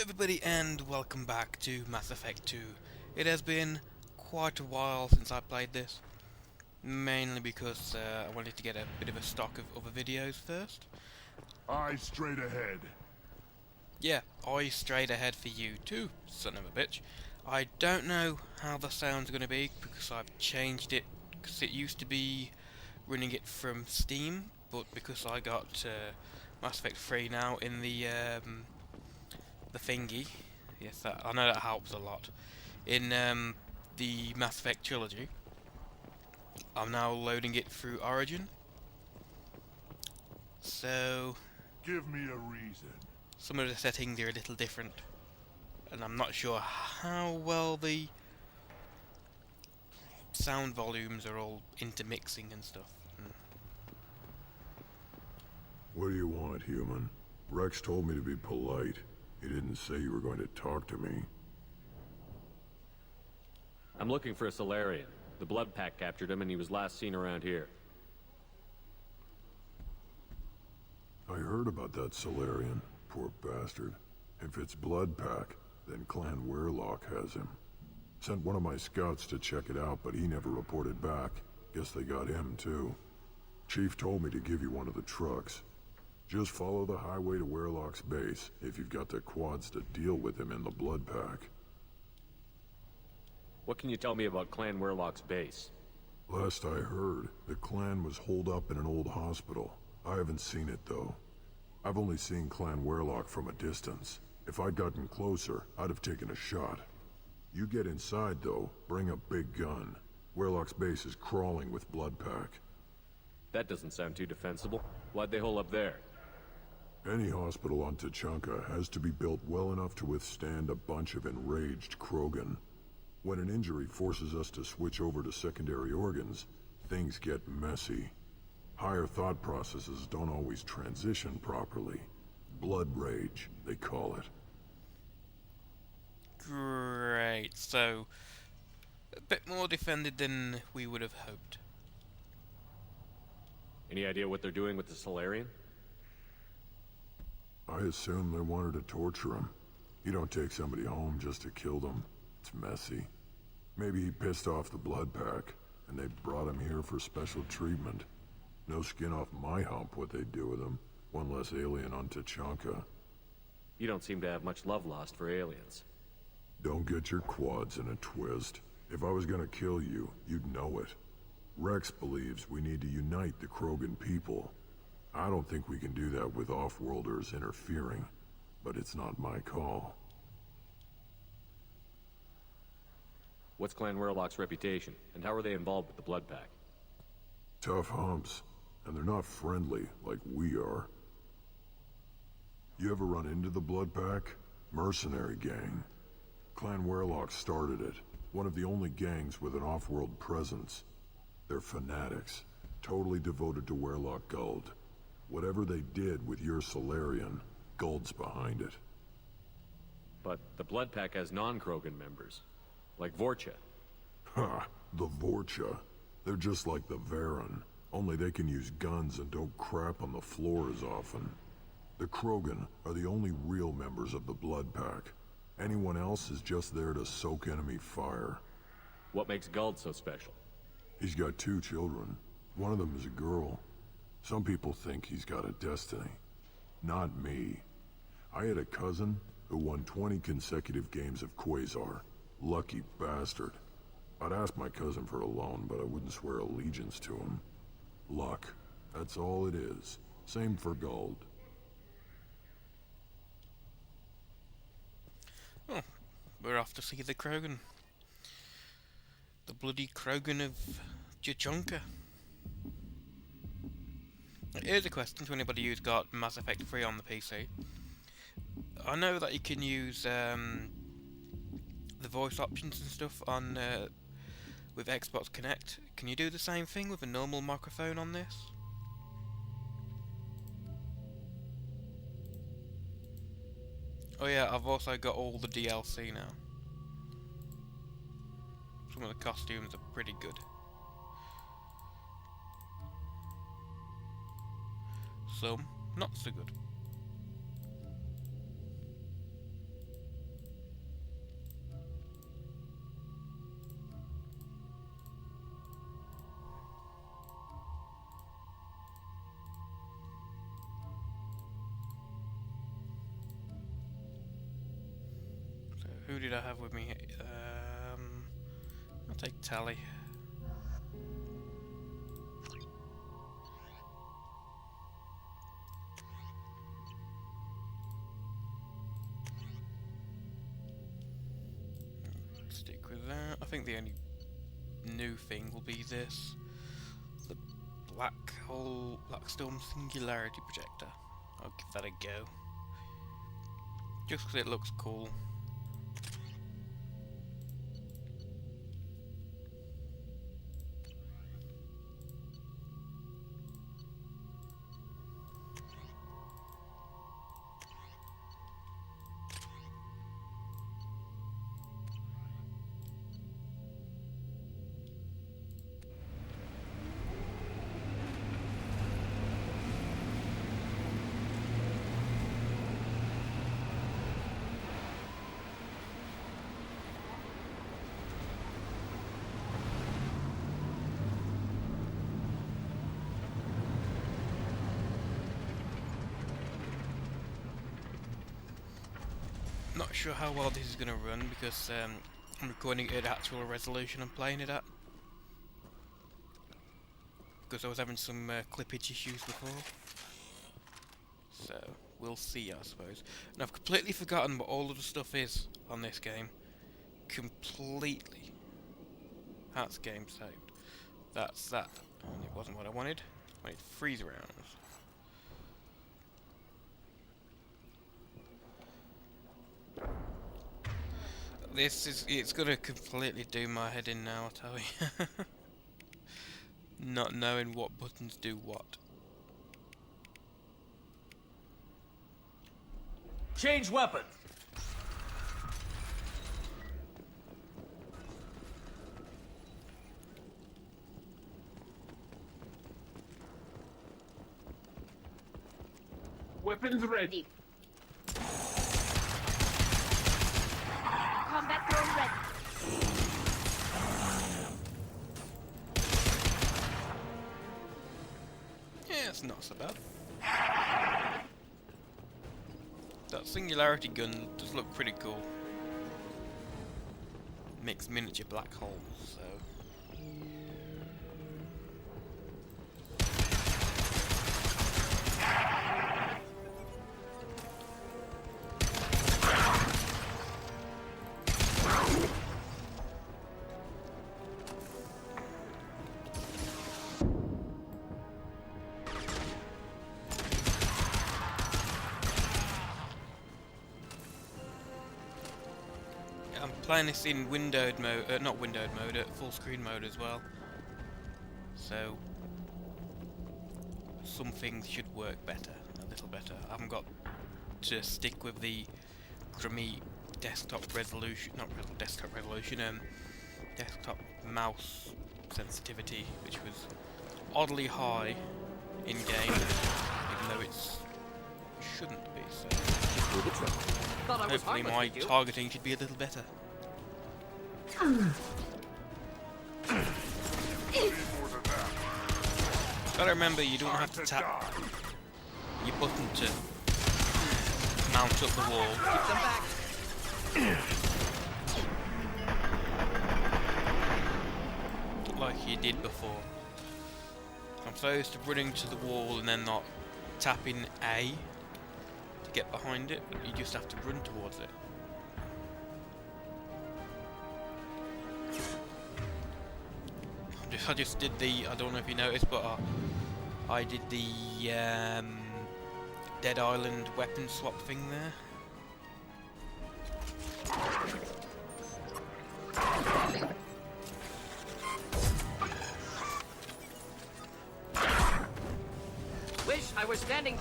Everybody and welcome back to Mass Effect 2. It has been quite a while since I played this, mainly because I wanted to get a bit of a stock of other videos first. Eyes straight ahead. Yeah, I strayed ahead for you too, son of a bitch. I don't know how the sound's going to be because I've changed it, because it used to be running it from Steam, but because I got Mass Effect 3 now in the thingy. Yes, I know that helps a lot. In the Mass Effect trilogy, I'm now loading it through Origin. So Give me a reason. some of the settings are a little different, and I'm not sure how well the sound volumes are all intermixing and stuff. What do you want, human? Rex told me to be polite. He didn't say you were going to talk to me. I'm looking for a Solarian. The Blood Pack captured him and he was last seen around here. I heard about that Solarian. Poor bastard. If it's Blood Pack, then Clan Weirlock has him. Sent one of my scouts to check it out, but he never reported back. Guess they got him, too. Chief told me to give you one of the trucks. Just follow the highway to Weirlock's base, if you've got the quads to deal with him in the Blood Pack. What can you tell me about Clan Weirlock's base? Last I heard, the clan was holed up in an old hospital. I haven't seen it, though. I've only seen Clan Weirlock from a distance. If I'd gotten closer, I'd have taken a shot. You get inside, though, bring a big gun. Weirlock's base is crawling with Blood Pack. That doesn't sound too defensible. Why'd they hole up there? Any hospital on Tuchanka has to be built well enough to withstand a bunch of enraged Krogan. When an injury forces us to switch over to secondary organs, things get messy. Higher thought processes don't always transition properly. Blood rage, they call it. Great, so a bit more defended than we would have hoped. Any idea what they're doing with the Solarian? I assume they wanted to torture him. You don't take somebody home just to kill them. It's messy. Maybe he pissed off the Blood Pack, and they brought him here for special treatment. No skin off my hump what they'd do with him. One less alien on Tuchanka. You don't seem to have much love lost for aliens. Don't get your quads in a twist. If I was gonna kill you, you'd know it. Rex believes we need to unite the Krogan people. I don't think we can do that with off-worlders interfering, but it's not my call. What's Clan Weirlock's reputation, and how are they involved with the Blood Pack? Tough humps, and they're not friendly like we are. You ever run into the Blood Pack? Mercenary gang. Clan Weirlock started it, one of the only gangs with an off-world presence. They're fanatics, totally devoted to Weirlock Guld. Whatever they did with your Solarian, Guld's behind it. But the Blood Pack has non-Krogan members, like Vorcha. Ha! The Vorcha. They're just like the Varen, only they can use guns and don't crap on the floor as often. The Krogan are the only real members of the Blood Pack. Anyone else is just there to soak enemy fire. What makes Guld so special? He's got 2 children. One of them is a girl. Some people think he's got a destiny. Not me. I had a cousin who won 20 consecutive games of Quasar. Lucky bastard. I'd ask my cousin for a loan, but I wouldn't swear allegiance to him. Luck. That's all it is. Same for Guld. Oh, we're off to see the Krogan. The bloody Krogan of Tuchanka. Here's a question to anybody who's got Mass Effect 3 on the PC. I know that you can use the voice options and stuff on with Xbox Connect. Can you do the same thing with a normal microphone on this? Oh yeah, I've also got all the DLC now. Some of the costumes are pretty good. Some not so good. Who did I have with me? I'll take Tally. Stick with that. I think the only new thing will be this. The black storm singularity projector. I'll give that a go. Just because it looks cool. Not sure how well this is going to run because I'm recording it at actual resolution I'm playing it at. Because I was having some clippage issues before. So, we'll see, I suppose. And I've completely forgotten what all of the stuff is on this game. Completely. That's game saved. That's that. And it wasn't what I wanted. I wanted freeze rounds. It's gonna completely do my head in now, I tell you. Not knowing what buttons do what. Change weapon. Weapons ready. Combat drone ready. Yeah, it's not so bad. That singularity gun does look pretty cool. Makes miniature black holes, so. I'm playing this in windowed mode, not windowed mode, full screen mode as well. So some things should work better, a little better. I haven't got to stick with the crummy desktop resolution, not desktop resolution, desktop mouse sensitivity, which was oddly high in game, even though it shouldn't be. So. Hopefully my targeting should be a little better. Gotta remember, you don't have to tap your button to mount up the wall. Keep them back. Like you did before. I'm supposed to running to the wall and then not tapping A to get behind it, you just have to run towards it. I just did the, I don't know if you noticed, but I did the Dead Island weapon swap thing there. Wish I was standing.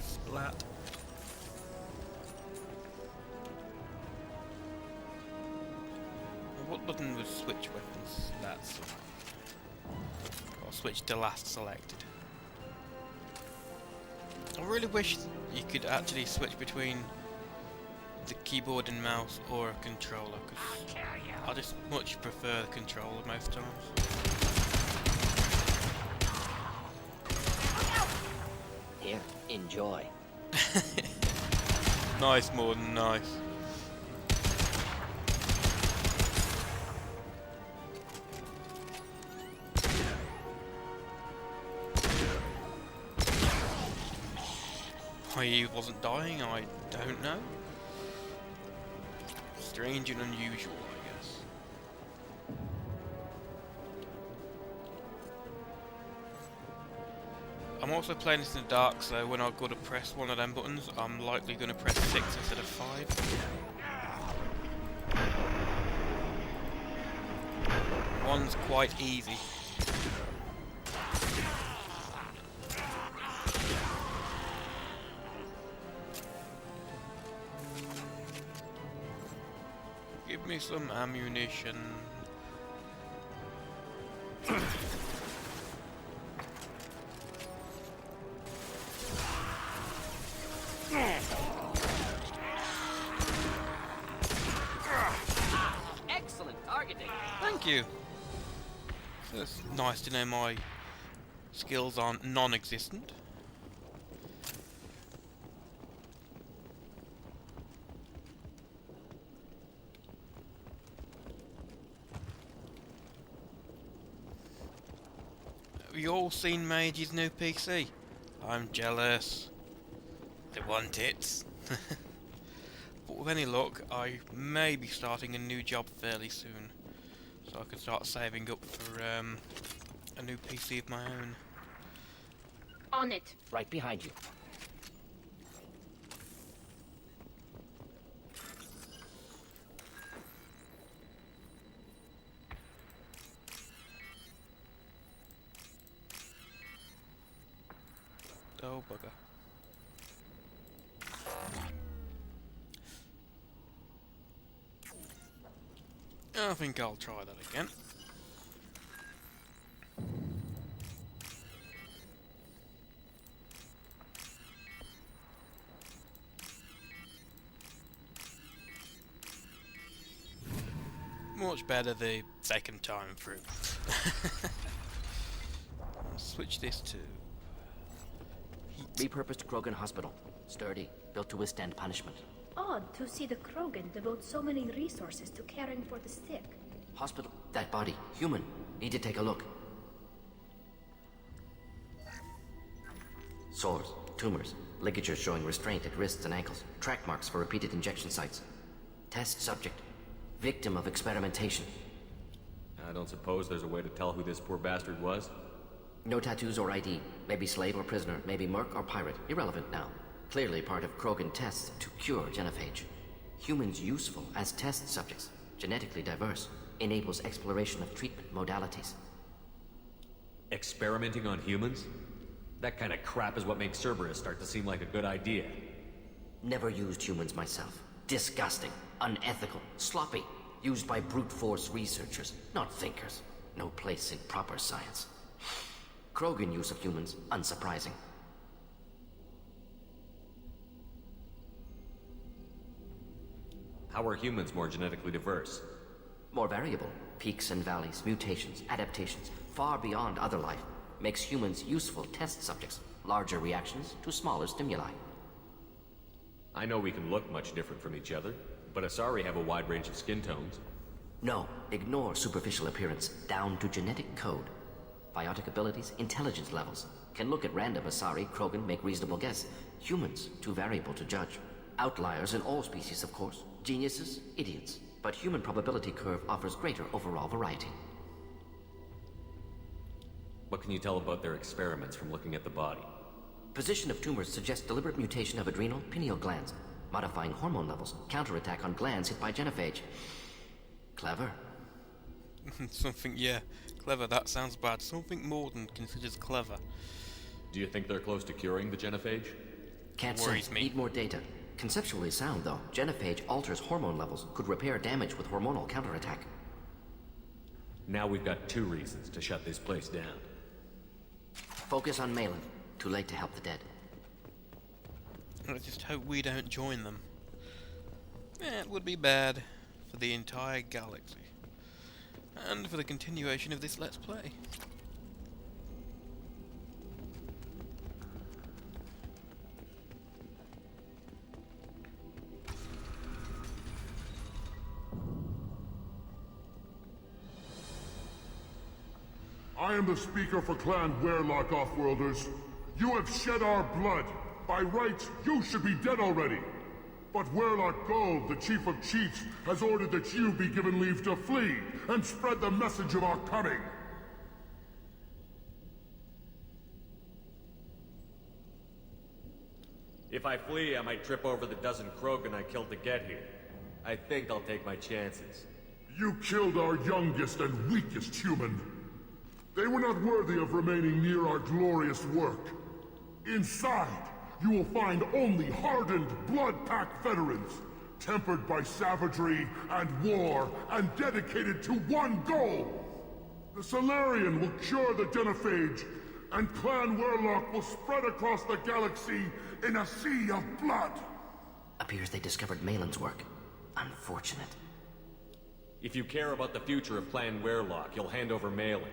Splat. What button would switch weapons? That's the one. Or switch to last selected. I really wish you could actually switch between the keyboard and mouse or a controller, because I just much prefer the controller most times. Here, enjoy. Nice, more than nice. Why he wasn't dying, I don't know. Strange and unusual, I guess. I'm also playing this in the dark, so when I go to press one of them buttons, I'm likely going to press 6 instead of 5. One's quite easy. Give me some ammunition. Excellent targeting. Thank you. So it's nice to know my skills aren't non-existent. Have you all seen Mage's new PC? I'm jealous. They want it. But with any luck, I may be starting a new job fairly soon, so I can start saving up for a new PC of my own. On it. Right behind you. Oh bugger. I think I'll try that again. Much better the second time through. I'll switch this to Repurposed Krogan Hospital. Sturdy, built to withstand punishment. Odd to see the Krogan devote so many resources to caring for the sick. Hospital. That body. Human. Need to take a look. Sores, tumors, ligatures showing restraint at wrists and ankles, track marks for repeated injection sites. Test subject. Victim of experimentation. I don't suppose there's a way to tell who this poor bastard was? No tattoos or ID. Maybe slave or prisoner, maybe merc or pirate. Irrelevant now. Clearly part of Krogan tests to cure genophage. Humans useful as test subjects. Genetically diverse. Enables exploration of treatment modalities. Experimenting on humans? That kind of crap is what makes Cerberus start to seem like a good idea. Never used humans myself. Disgusting. Unethical. Sloppy. Used by brute force researchers, not thinkers. No place in proper science. Krogan use of humans, unsurprising. How are humans more genetically diverse? More variable. Peaks and valleys, mutations, adaptations, far beyond other life. Makes humans useful test subjects. Larger reactions to smaller stimuli. I know we can look much different from each other, but Asari have a wide range of skin tones. No, ignore superficial appearance, down to genetic code. Biotic abilities, intelligence levels. Can look at random Asari, Krogan, make reasonable guess. Humans, too variable to judge. Outliers in all species, of course. Geniuses, idiots. But human probability curve offers greater overall variety. What can you tell about their experiments from looking at the body? Position of tumors suggests deliberate mutation of adrenal, pineal glands. Modifying hormone levels. Counterattack on glands hit by genophage. Clever. something, yeah, clever. That sounds bad. Something more than considers clever. Do you think they're close to curing the genophage? Can't say. Worries me. Need more data. Conceptually sound, though. Genophage alters hormone levels. Could repair damage with hormonal counterattack. Now we've got 2 reasons to shut this place down. Focus on Malin. Too late to help the dead. I just hope we don't join them. Yeah, it would be bad for the entire galaxy. And for the continuation of this Let's Play. am the speaker for Clan Werlock, Offworlders. You have shed our blood. By rights, you should be dead already. But Werlock Gold, the Chief of Chiefs, has ordered that you be given leave to flee and spread the message of our coming. If I flee, I might trip over the dozen Krogan I killed to get here. I think I'll take my chances. You killed our youngest and weakest human. They were not worthy of remaining near our glorious work. Inside, you will find only hardened blood-packed veterans, tempered by savagery and war, and dedicated to one goal. The Solarian will cure the Genophage, and Clan Werlock will spread across the galaxy in a sea of blood. Appears they discovered Malin's work. Unfortunate. If you care about the future of Clan Werlock, you'll hand over Malin.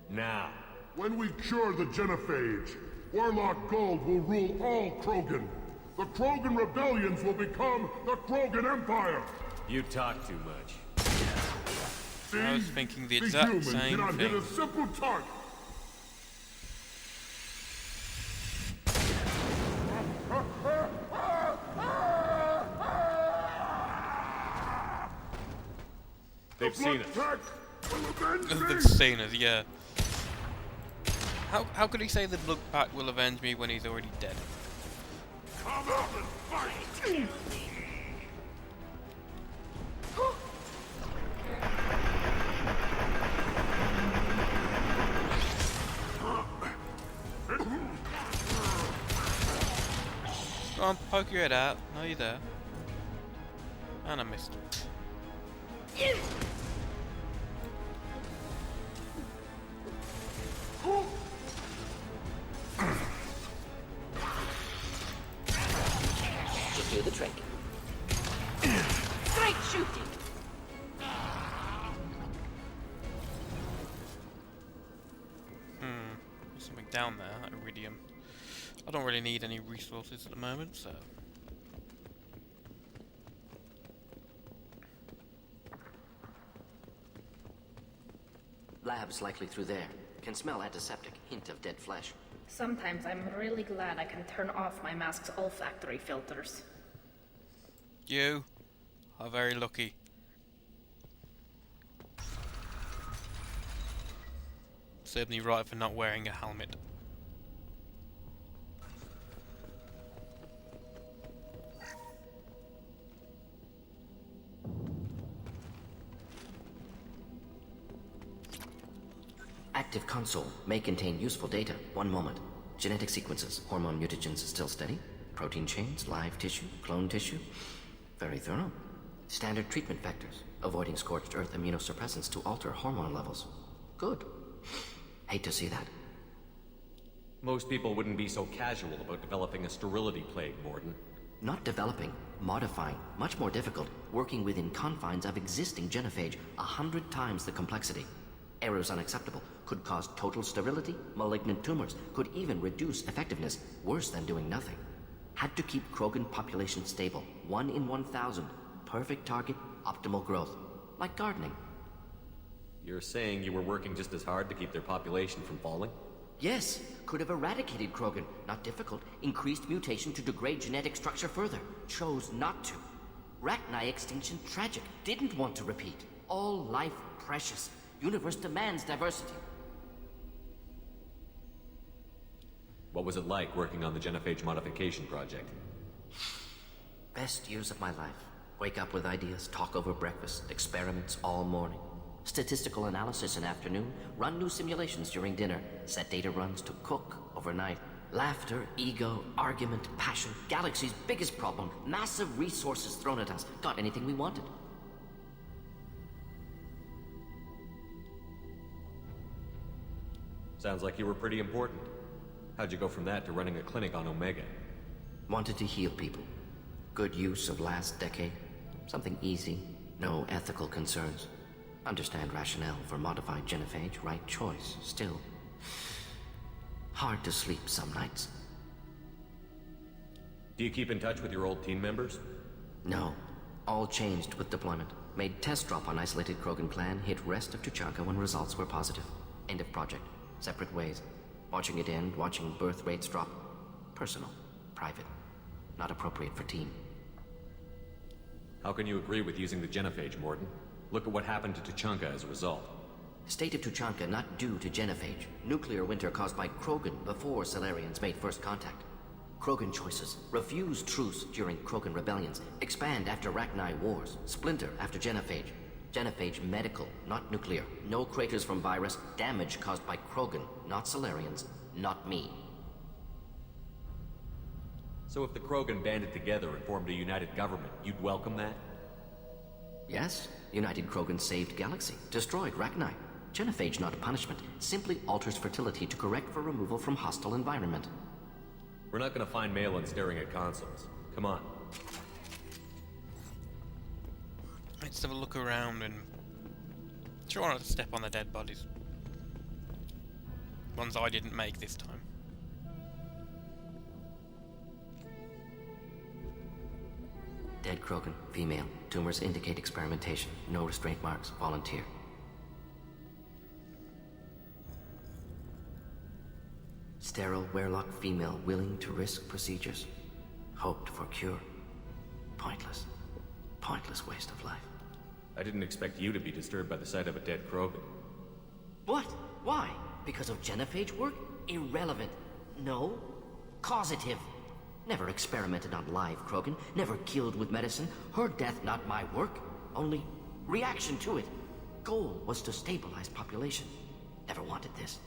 Now. When we cure the Genophage, Werlock Gold will rule all Krogan. The Krogan rebellions will become the Krogan Empire. You talk too much. See? I was thinking the The exact human same cannot hit thing. a simple target. They've seen us. Blood pact will avenge me. They've seen us, yeah. How could he say the blood pact will avenge me when he's already dead? Come out and fight! Go on, poke your head out. No, you're there. And I missed. Just do the trick. Great shooting! There's something down there, that iridium. I don't really need any resources at the moment, so... Lab's likely through there. Can smell antiseptic, hint of dead flesh. Sometimes I'm really glad I can turn off my mask's olfactory filters. You are very lucky. Served me right for not wearing a helmet. Active console may contain useful data. One moment. Genetic sequences, hormone mutagens still steady. Protein chains, live tissue, clone tissue. Very thorough. Standard treatment vectors, avoiding scorched earth immunosuppressants to alter hormone levels. Good. Hate to see that. Most people wouldn't be so casual about developing a sterility plague, Morden. Not developing, modifying, much more difficult, working within confines of existing genophage, 100 times the complexity. Errors unacceptable, could cause total sterility, malignant tumors, could even reduce effectiveness, worse than doing nothing. Had to keep Krogan population stable, 1 in 1,000. Perfect target, optimal growth. Like gardening. You're saying you were working just as hard to keep their population from falling? Yes, could have eradicated Krogan. Not difficult. Increased mutation to degrade genetic structure further. Chose not to. Rachni extinction tragic. Didn't want to repeat. All life precious. Universe demands diversity. What was it like working on the Genophage modification project? Best years of my life. Wake up with ideas, talk over breakfast, experiments all morning. Statistical analysis in afternoon, run new simulations during dinner, set data runs to cook overnight. Laughter, ego, argument, passion, galaxy's biggest problem, massive resources thrown at us. Got anything we wanted. Sounds like you were pretty important. How'd you go from that to running a clinic on Omega? Wanted to heal people. Good use of last decade. Something easy, no ethical concerns. Understand rationale for modified genophage, right choice, still. Hard to sleep some nights. Do you keep in touch with your old team members? No. All changed with deployment. Made test drop on isolated Krogan clan, hit rest of Tuchanka when results were positive. End of project. Separate ways. Watching it end, watching birth rates drop. Personal. Private. Not appropriate for team. How can you agree with using the genophage, Morden? Look at what happened to Tuchanka as a result. State of Tuchanka not due to genophage. Nuclear winter caused by Krogan before Solarians made first contact. Krogan choices. Refuse truce during Krogan rebellions. Expand after Rachni wars. Splinter after genophage. Genophage medical, not nuclear. No craters from virus. Damage caused by Krogan, not Solarians. Not me. So if the Krogan banded together and formed a united government, you'd welcome that? Yes. United Krogan saved Galaxy. Destroyed Rachni. Genophage not a punishment. Simply alters fertility to correct for removal from hostile environment. We're not gonna find Malin staring at consoles. Come on. Let's have a look around and try not to step on the dead bodies. Ones I didn't make this time. Dead Krogan, female. Tumors indicate experimentation. No restraint marks. Volunteer. Sterile Werelock female willing to risk procedures. Hoped for cure. Pointless. Pointless waste of life. I didn't expect you to be disturbed by the sight of a dead Krogan. What? Why? Because of genophage work? Irrelevant. No. Causative. Never experimented on live Krogan. Never killed with medicine. Her death not my work. Only reaction to it. Goal was to stabilize population. Never wanted this.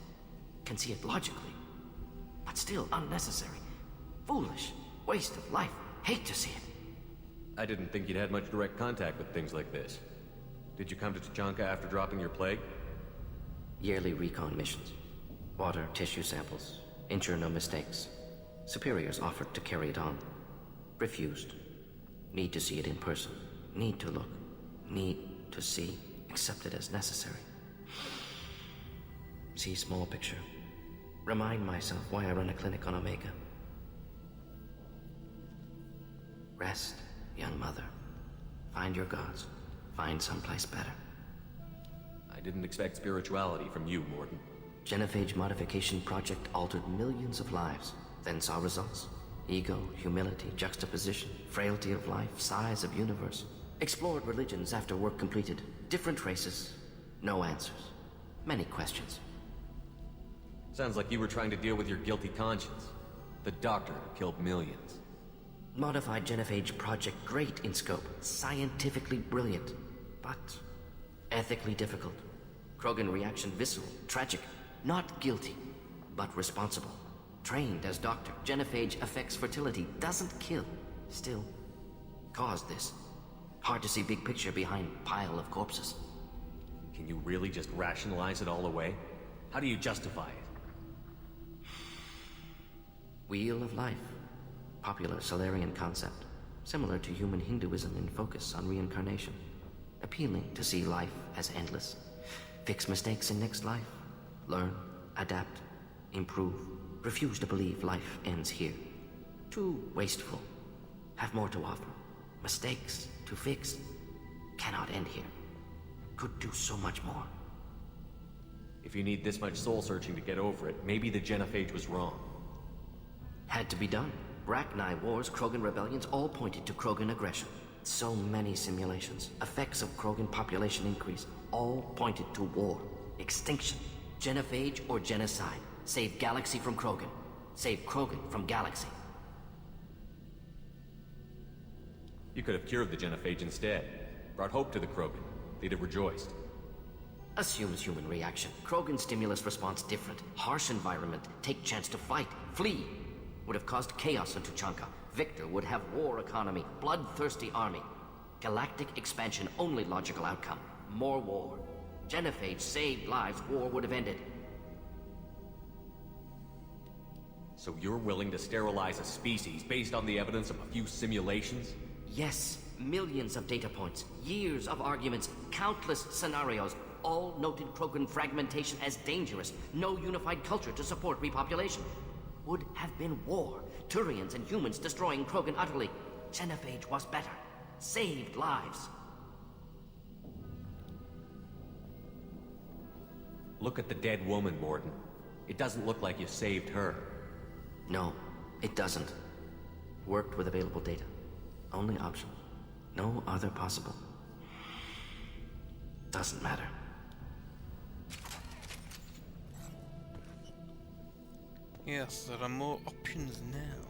Can see it logically. But still unnecessary. Foolish. Waste of life. Hate to see it. I didn't think you'd had much direct contact with things like this. Did you come to Tuchanka after dropping your plague? Yearly recon missions. Water, tissue samples. Ensure no mistakes. Superiors offered to carry it on. Refused. Need to see it in person. Need to look. Need to see. Accepted as necessary. See small picture. Remind myself why I run a clinic on Omega. Rest, young mother. Find your gods. Find someplace better. I didn't expect spirituality from you, Morden. Genophage modification project altered millions of lives. Then saw results. Ego, humility, juxtaposition, frailty of life, size of universe. Explored religions after work completed. Different races. No answers. Many questions. Sounds like you were trying to deal with your guilty conscience. The doctor who killed millions. Modified genophage project great in scope. Scientifically brilliant. But ethically difficult. Krogan reaction visceral, tragic. Not guilty, but responsible. Trained as doctor, genophage affects fertility, doesn't kill. Still, caused this. Hard to see big picture behind pile of corpses. Can you really just rationalize it all away? How do you justify it? Wheel of life. Popular Solarian concept. Similar to human Hinduism in focus on reincarnation. Appealing to see life as endless. Fix mistakes in next life. Learn, adapt, improve. Refuse to believe life ends here. Too wasteful. Have more to offer. Mistakes to fix. Cannot end here. Could do so much more. If you need this much soul searching to get over it, maybe the genophage was wrong. Had to be done. Rachni wars, Krogan rebellions, all pointed to Krogan aggression. So many simulations. Effects of Krogan population increase. All pointed to war. Extinction. Genophage or genocide. Save Galaxy from Krogan. Save Krogan from Galaxy. You could have cured the genophage instead. Brought hope to the Krogan. They'd have rejoiced. Assumes human reaction. Krogan stimulus response different. Harsh environment. Take chance to fight. Flee. Would have caused chaos in Tuchanka. Victor would have war economy. Bloodthirsty army. Galactic expansion only logical outcome. More war. Genophage saved lives. War would have ended. So you're willing to sterilize a species based on the evidence of a few simulations? Yes. Millions of data points. Years of arguments. Countless scenarios. All noted Krogan fragmentation as dangerous. No unified culture to support repopulation. Would have been war. Turians and humans destroying Krogan utterly. Genophage was better. Saved lives. Look at the dead woman, Morden. It doesn't look like you saved her. No, it doesn't. Worked with available data. Only option. No other possible. Doesn't matter. Yes, there are more options now.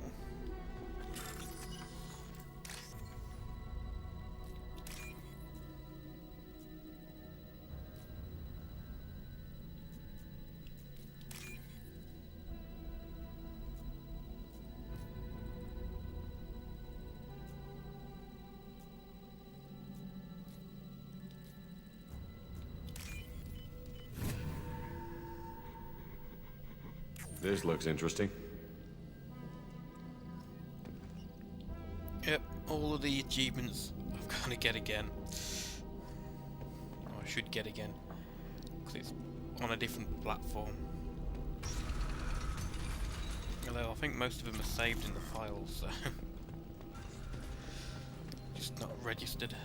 This looks interesting. Yep, all of the achievements I've got to get again. Or I should get again. Because it's on a different platform. Although I think most of them are saved in the files, so... just not registered.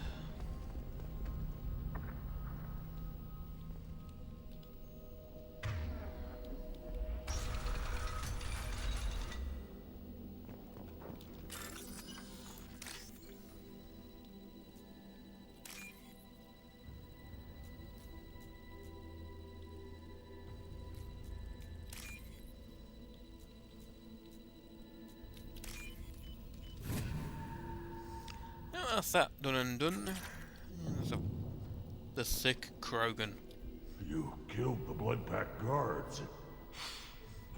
That's that done and done. So, the sick Krogan. You killed the Bloodpack guards.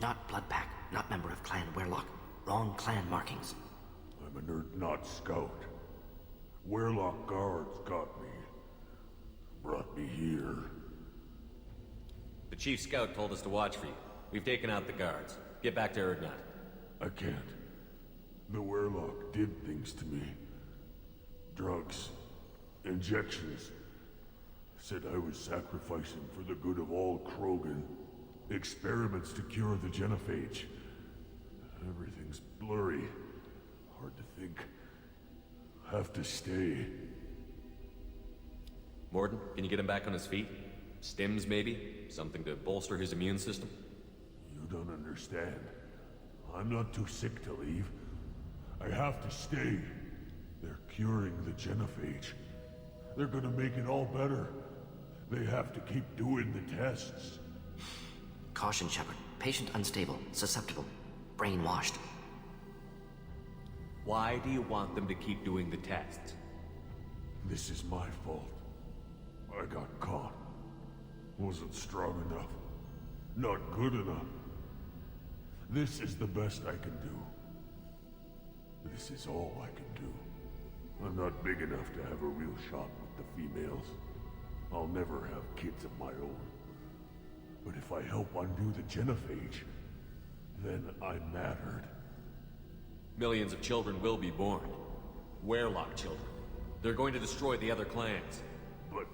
Not Bloodpack, not member of Clan Werlock. Wrong clan markings. I'm an Urdnot scout. Werlock guards got me. Brought me here. The chief scout told us to watch for you. We've taken out the guards. Get back to Urdnot. I can't. The Werlock did things to me. Drugs. Injections. Said I was sacrificing for the good of all Krogan. Experiments to cure the genophage. Everything's blurry. Hard to think. Have to stay. Morden, can you get him back on his feet? Stims, maybe? Something to bolster his immune system? You don't understand. I'm not too sick to leave. I have to stay. They're curing the genophage. They're gonna make it all better. They have to keep doing the tests. Caution, Shepard. Patient unstable, susceptible, brainwashed. Why do you want them to keep doing the tests? This is my fault. I got caught. Wasn't strong enough. Not good enough. This is the best I can do. This is all I can do. I'm not big enough to have a real shot with the females. I'll never have kids of my own. But if I help undo the genophage, then I mattered. Millions of children will be born. Werlock children. They're going to destroy the other clans. But...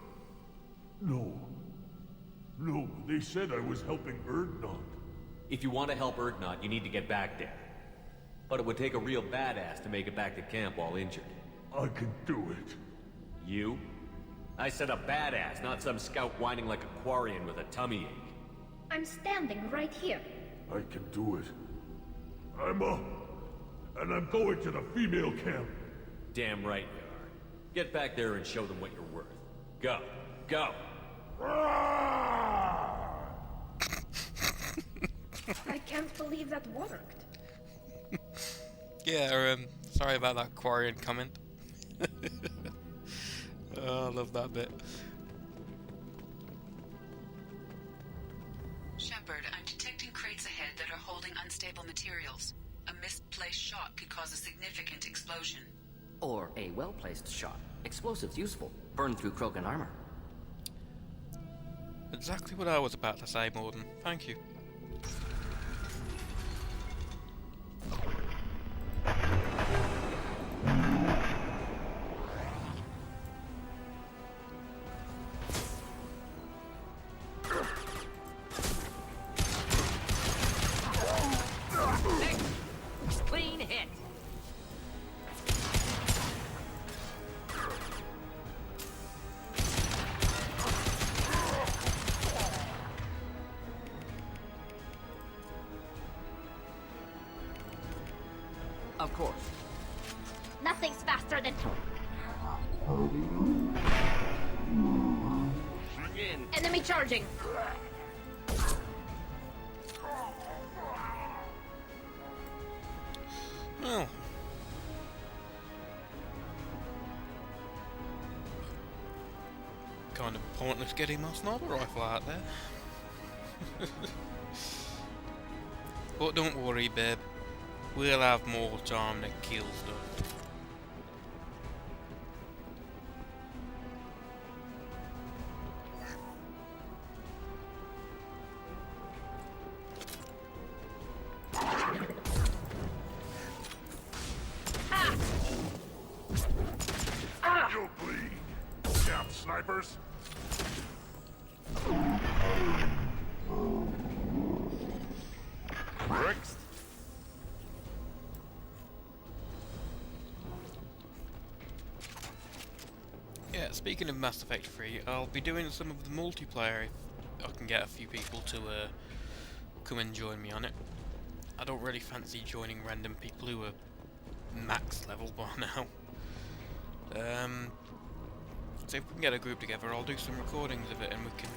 no. No, they said I was helping Urdnot. If you want to help Urdnot, you need to get back there. But it would take a real badass to make it back to camp while injured. I can do it. You? I said a badass, not some scout whining like a Quarian with a tummy ache. I'm standing right here. I can do it. I'm up. And I'm going to the female camp. Damn right you are. Get back there and show them what you're worth. Go. Go! I can't believe that worked. Yeah, sorry about that Quarian comment. Oh, I love that bit. Shepard, I'm detecting crates ahead that are holding unstable materials. A misplaced shot could cause a significant explosion. Or a well-placed shot. Explosives useful. Burn through Krogan armor. Exactly what I was about to say, Morden. Thank you. Clean hit. Of course. Nothing's faster than... Enemy charging! Well. Kind of pointless getting my sniper rifle out there. But don't worry, babe. We'll have more time to kill stuff. You'll bleed, damn snipers. Next. Yeah, speaking of Mass Effect 3, I'll be doing some of the multiplayer if I can get a few people to come and join me on it. I don't really fancy joining random people who are max level by now. So if we can get a group together, I'll do some recordings of it and we can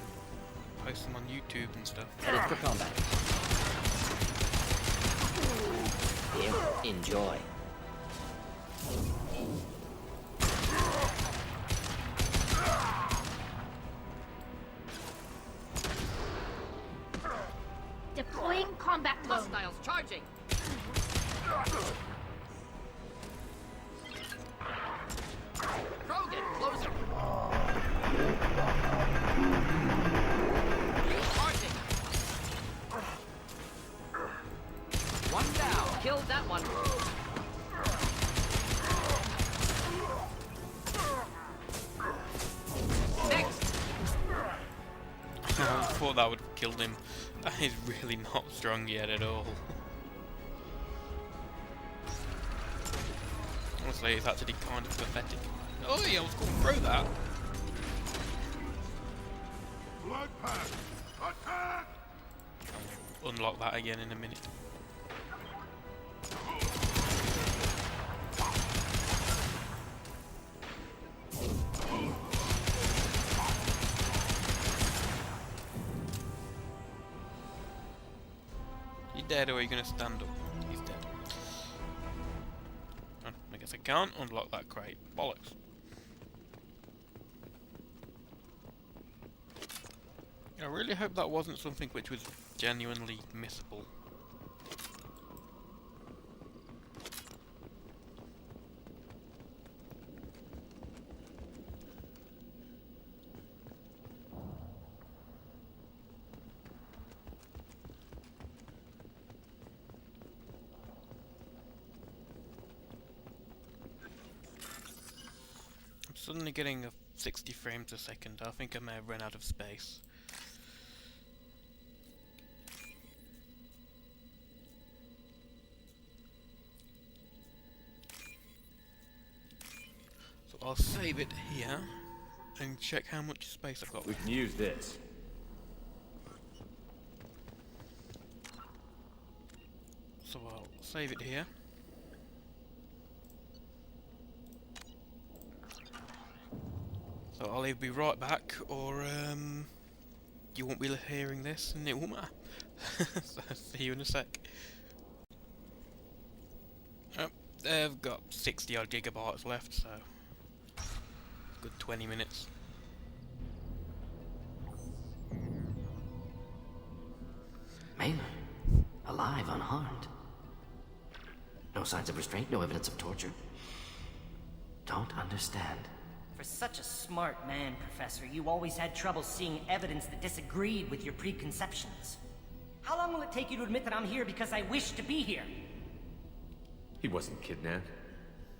post them on YouTube and stuff. Ready for combat. Here, enjoy. Deploying combat drone. Hostiles charging. Krogan, closer. Charging. One down. Killed that one. Next. I thought that would have killed him. That is really not strong yet at all. Honestly, it's actually kind of pathetic. Oh yeah, I was going through that. Blood pack, attack! Unlock that again in a minute. You dead or are you gonna stand up? He's dead. Oh, I guess I can't unlock that crate. Bollocks. I really hope that wasn't something which was genuinely missable. I'm suddenly getting a 60 frames a second. I think I may have run out of space. So I'll save it here and check how much space I've got. We can use this. So I'll save it here. So I'll either be right back or you won't be hearing this and it won't matter. So see you in a sec. Oh, I've got 60 odd gigabytes left, so good 20 minutes. Maynard, alive, unharmed. No signs of restraint, no evidence of torture. Don't understand. For such a smart man, Professor, you always had trouble seeing evidence that disagreed with your preconceptions. How long will it take you to admit that I'm here because I wish to be here? He wasn't kidnapped.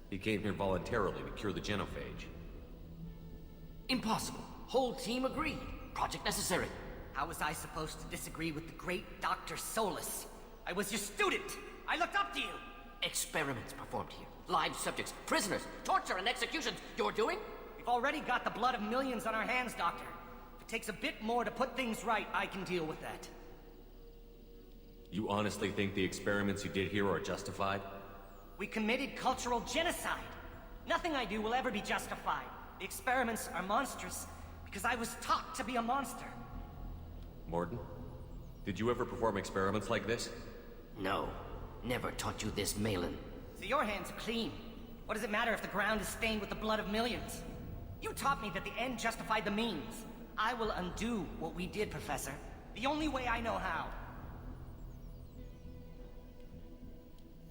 He came here voluntarily to cure the genophage. Impossible. Whole team agreed. Project necessary. How was I supposed to disagree with the great Dr. Solus? I was your student! I looked up to you! Experiments performed here. Live subjects, prisoners, torture and executions. You're doing? We've already got the blood of millions on our hands, Doctor. If it takes a bit more to put things right, I can deal with that. You honestly think the experiments you did here are justified? We committed cultural genocide. Nothing I do will ever be justified. The experiments are monstrous because I was taught to be a monster. Morden, did you ever perform experiments like this? No. Never taught you this, Malin. So your hands are clean. What does it matter if the ground is stained with the blood of millions? You taught me that the end justified the means. I will undo what we did, Professor. The only way I know how.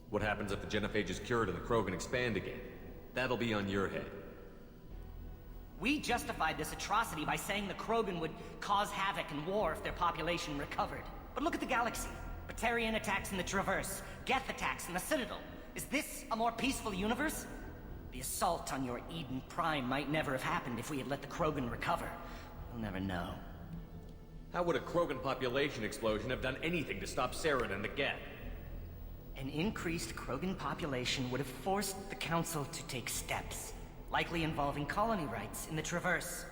What happens if the genophage is cured and the Krogan expand again? That'll be on your head. We justified this atrocity by saying the Krogan would cause havoc and war if their population recovered. But look at the galaxy. Batarian attacks in the Traverse, Geth attacks in the Citadel. Is this a more peaceful universe? The assault on your Eden Prime might never have happened if we had let the Krogan recover. We'll never know. How would a Krogan population explosion have done anything to stop Saren and the Geth? An increased Krogan population would have forced the Council to take steps, likely involving colony rights in the Traverse.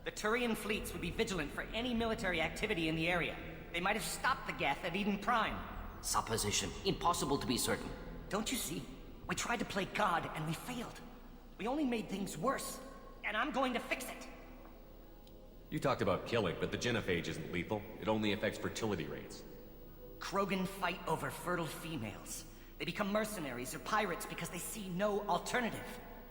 The Turian fleets would be vigilant for any military activity in the area. They might have stopped the Geth at Eden Prime. Supposition. Impossible to be certain. Don't you see? We tried to play God and we failed. We only made things worse, and I'm going to fix it. You talked about killing, but the genophage isn't lethal. It only affects fertility rates. Krogan fight over fertile females. They become mercenaries or pirates because they see no alternative.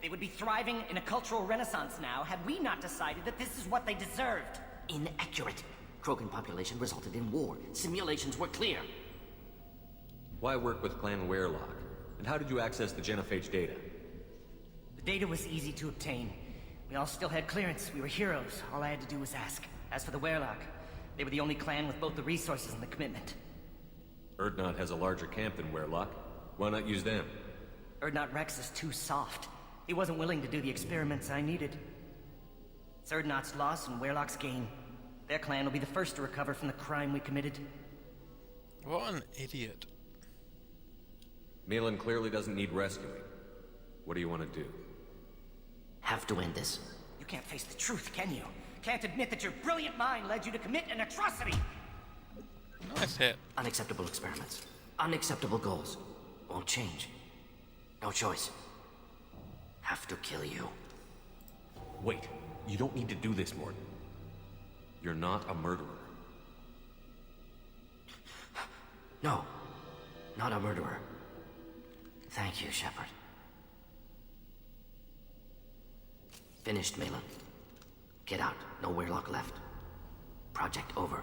They would be thriving in a cultural renaissance now had we not decided that this is what they deserved. Inaccurate. Krogan population resulted in war. Simulations were clear. Why work with Clan Weirlock? And how did you access the genophage data? The data was easy to obtain. We all still had clearance. We were heroes. All I had to do was ask. As for the Weirlock, they were the only clan with both the resources and the commitment. Urdnot has a larger camp than Weirlock. Why not use them? Urdnot Rex is too soft. He wasn't willing to do the experiments I needed. It's Urdnot's loss and Weirlock's gain. Their clan will be the first to recover from the crime we committed. What an idiot. Malin clearly doesn't need rescuing. What do you want to do? Have to end this. You can't face the truth, can you? Can't admit that your brilliant mind led you to commit an atrocity! Nice hit. Unacceptable experiments. Unacceptable goals. Won't change. No choice. Have to kill you. Wait, you don't need to do this, Morden. You're not a murderer. No. Not a murderer. Thank you, Shepard. Finished, Malin. Get out. No Weirlock left. Project over.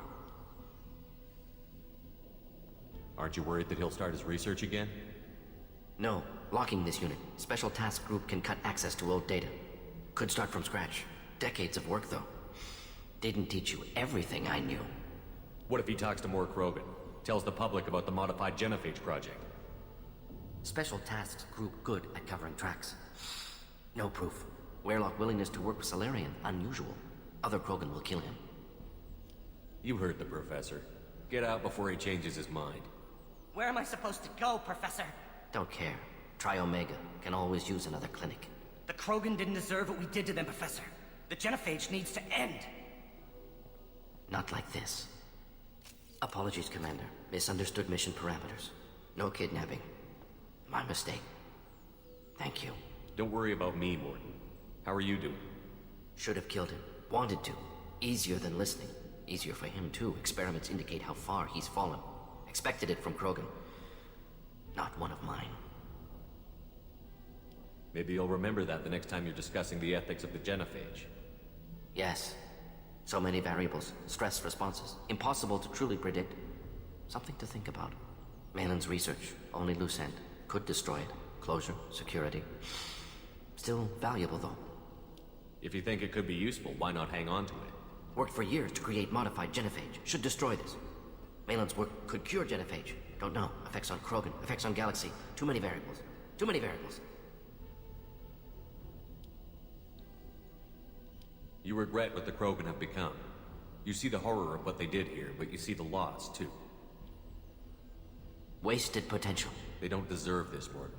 Aren't you worried that he'll start his research again? No. Locking this unit. Special task group can cut access to old data. Could start from scratch. Decades of work, though. Didn't teach you everything I knew. What if he talks to more Krogan? Tells the public about the modified genophage project? Special tasks group good at covering tracks. No proof. Weirlock willingness to work with Solarian, unusual. Other Krogan will kill him. You heard the professor. Get out before he changes his mind. Where am I supposed to go, Professor? Don't care. Try Omega. Can always use another clinic. The Krogan didn't deserve what we did to them, Professor. The genophage needs to end. Not like this. Apologies, Commander. Misunderstood mission parameters. No kidnapping. My mistake. Thank you. Don't worry about me, Morden. How are you doing? Should have killed him. Wanted to. Easier than listening. Easier for him, too. Experiments indicate how far he's fallen. Expected it from Krogan. Not one of mine. Maybe you'll remember that the next time you're discussing the ethics of the genophage. Yes. So many variables. Stress responses. Impossible to truly predict. Something to think about. Malin's research. Only loose end. Could destroy it. Closure. Security. Still valuable, though. If you think it could be useful, why not hang on to it? Worked for years to create modified genophage. Should destroy this. Malin's work could cure genophage. Don't know. Effects on Krogan. Effects on Galaxy. Too many variables. Too many variables. You regret what the Krogan have become. You see the horror of what they did here, but you see the loss, too. Wasted potential. They don't deserve this, Morden.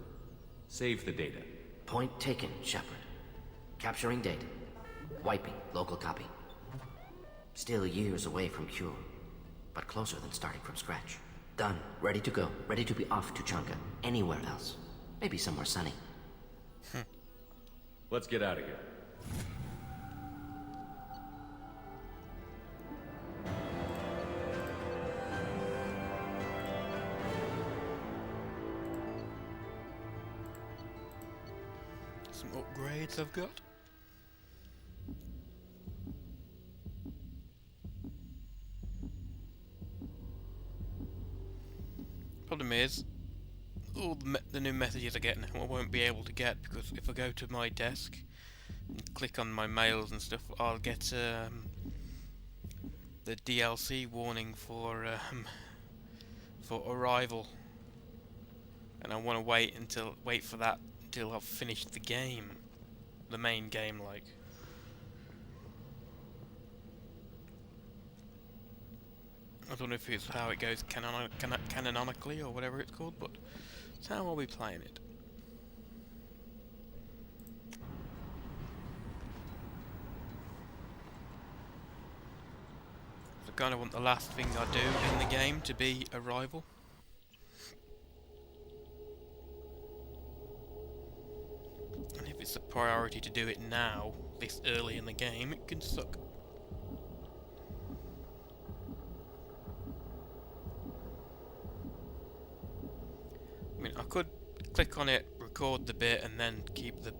Save the data. Point taken, Shepard. Capturing data. Wiping local copy. Still years away from cure, but closer than starting from scratch. Done. Ready to go. Ready to be off to Chang'e. Anywhere else. Maybe somewhere sunny. Let's get out of here. Some upgrades I've got. Problem is, all the new messages I get now I won't be able to get, because if I go to my desk and click on my mails and stuff, I'll get the DLC warning for Arrival, and I want to wait for that until I've finished the game, the main game, like. I don't know if it's how it goes canonically or whatever it's called, but it's how I'll be playing it. I kind of want the last thing I do in the game to be Arrival. And if it's a priority to do it now, this early in the game, it can suck. I mean, I could click on it, record the bit, and then keep the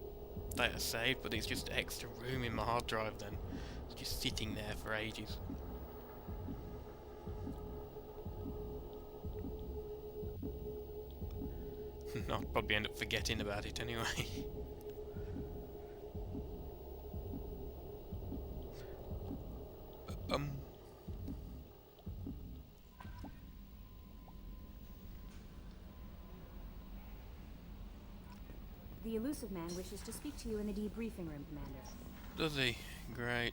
data saved, but it's just extra room in my hard drive then. It's just sitting there for ages. I'll probably end up forgetting about it anyway. The elusive man wishes to speak to you in the debriefing room, Commander. Does he? Great.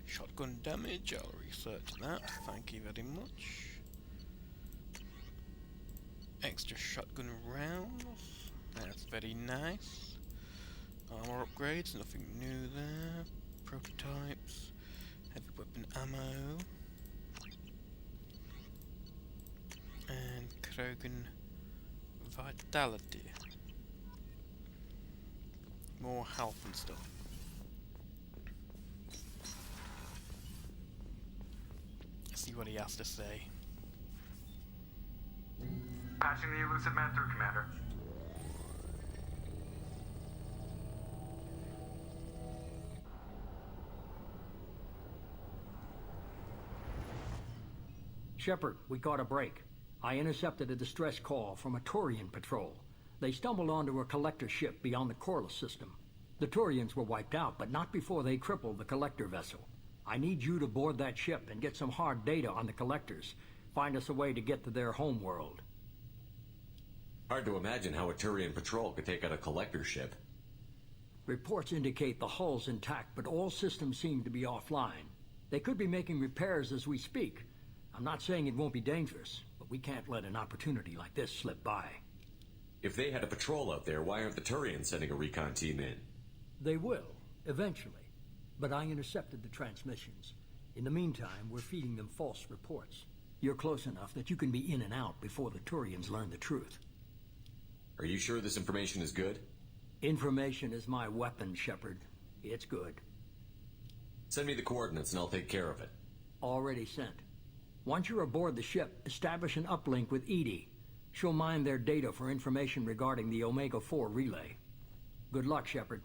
Shotgun damage, I'll research that, thank you very much. Extra shotgun rounds, that's very nice. Armor upgrades, nothing new there. Prototypes, heavy weapon ammo, and Krogan vitality. More health and stuff. Let's see what he has to say. Patching the elusive man through, Commander. Shepard, we caught a break. I intercepted a distress call from a Turian patrol. They stumbled onto a collector ship beyond the Corliss system. The Turians were wiped out, but not before they crippled the collector vessel. I need you to board that ship and get some hard data on the collectors. Find us a way to get to their home world. Hard to imagine how a Turian patrol could take out a collector ship. Reports indicate the hull's intact, but all systems seem to be offline. They could be making repairs as we speak. I'm not saying it won't be dangerous, but we can't let an opportunity like this slip by. If they had a patrol out there, why aren't the Turians sending a recon team in? They will, eventually. But I intercepted the transmissions. In the meantime, we're feeding them false reports. You're close enough that you can be in and out before the Turians learn the truth. Are you sure this information is good? Information is my weapon, Shepard. It's good. Send me the coordinates and I'll take care of it. Already sent. Once you're aboard the ship, establish an uplink with Edie. She'll mine their data for information regarding the Omega-4 relay. Good luck, Shepard.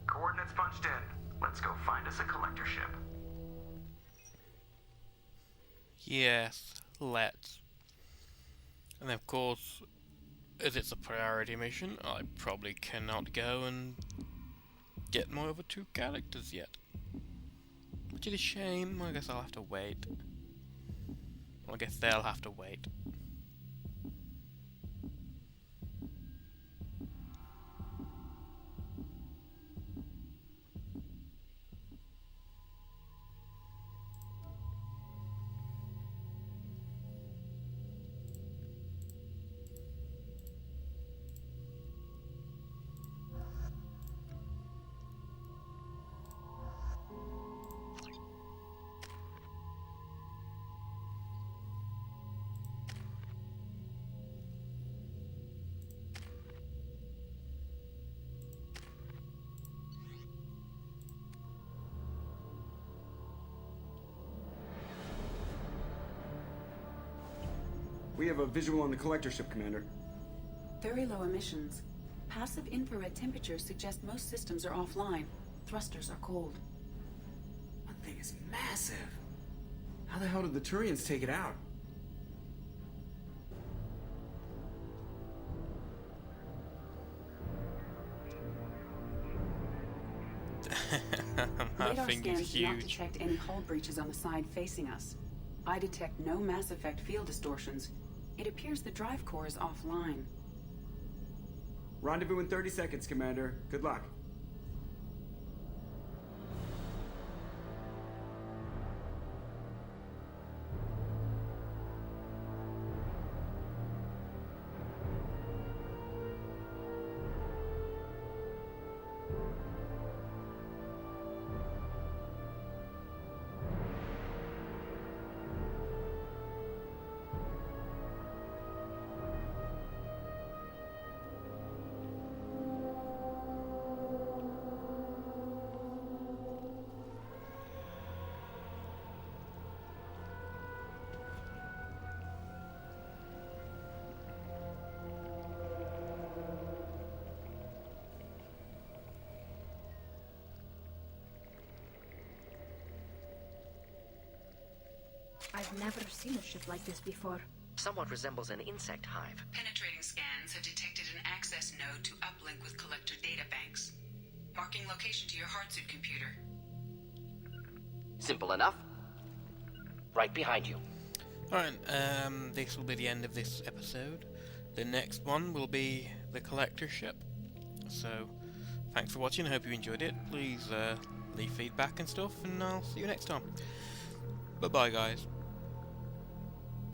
Coordinates punched in. Let's go find us a collector ship. Yes, let's. And of course, as it's a priority mission, I probably cannot go and get my other two characters yet. Which is a shame. I guess I'll have to wait. Well, I guess they'll have to wait. We have a visual on the collector ship, Commander. Very low emissions. Passive infrared temperatures suggest most systems are offline. Thrusters are cold. That thing is massive. How the hell did the Turians take it out? Radar Thing is scans do not huge. detect any hull breaches on the side facing us. I detect no Mass Effect field distortions. It appears the drive core is offline. Rendezvous in 30 seconds, Commander. Good luck. I've never seen a ship like this before. Somewhat resembles an insect hive. Penetrating scans have detected an access node to uplink with collector databanks. Marking location to your hardsuit computer. Simple enough. Right behind you. Alright, this will be the end of this episode. The next one will be the collector ship. So, thanks for watching, I hope you enjoyed it. Please leave feedback and stuff, and I'll see you next time. Bye-bye, guys.